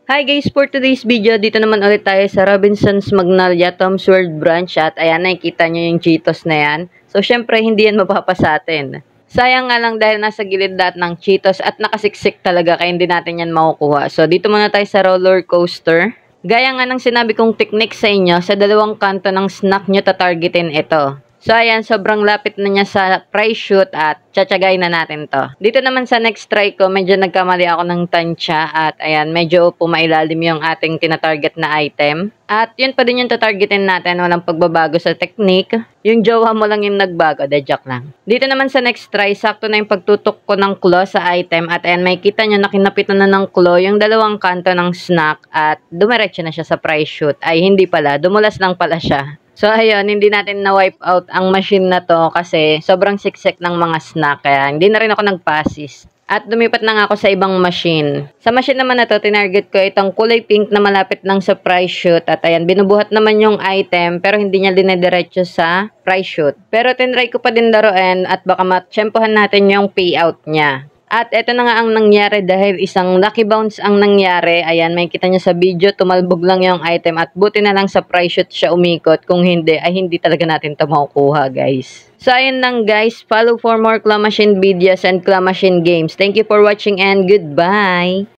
Hi guys, for today's video, dito naman ulit tayo sa Robinsons Magnolia Tom's World Branch at ayan, nakikita nyo yung Cheetos na yan. So, syempre, hindi yan mapapa sa atin. Sayang nga lang dahil nasa gilid lahat ng Cheetos at nakasiksik talaga kaya hindi natin yan makukuha. So, dito muna tayo sa roller coaster. Gaya nga ng sinabi kong technique sa inyo, sa dalawang kanto ng snack nyo tatargetin ito. So, ayan, sobrang lapit na niya sa price shoot at tsatsagay na natin to. Dito naman sa next try ko, medyo nagkamali ako ng tansya at ayan, medyo pumailalim yung ating tinatarget na item. At yun pa din yung tatargetin natin, walang pagbabago sa technique. Yung jowa mo lang yung nagbago, joke lang. Dito naman sa next try, sakto na yung pagtutok ko ng claw sa item at ayan, may kita nyo na kinapitan na ng claw yung dalawang kanto ng snack at dumiretso na siya sa price shoot. Ay, hindi pala, dumulas lang pala siya. So, ayun, hindi natin na-wipe out ang machine na to kasi sobrang siksik ng mga snack. Kaya hindi na rin ako nag-passes. At lumipat na nga ako sa ibang machine. Sa machine naman na to, tinarget ko itong kulay pink na malapit lang sa price shoot. At ayan, binubuhat naman yung item pero hindi niya dinediretso sa price shoot. Pero tinry ko pa din laruin at baka matsyempohan natin yung payout niya. At eto na nga ang nangyari dahil isang lucky bounce ang nangyari. Ayan, may kita niya sa video, tumalbog lang yung item at buti na lang sa price shoot siya umikot. Kung hindi, ay hindi talaga natin ito makukuha, guys. So, ayun lang guys. Follow for more claw machine videos and claw machine games. Thank you for watching and goodbye!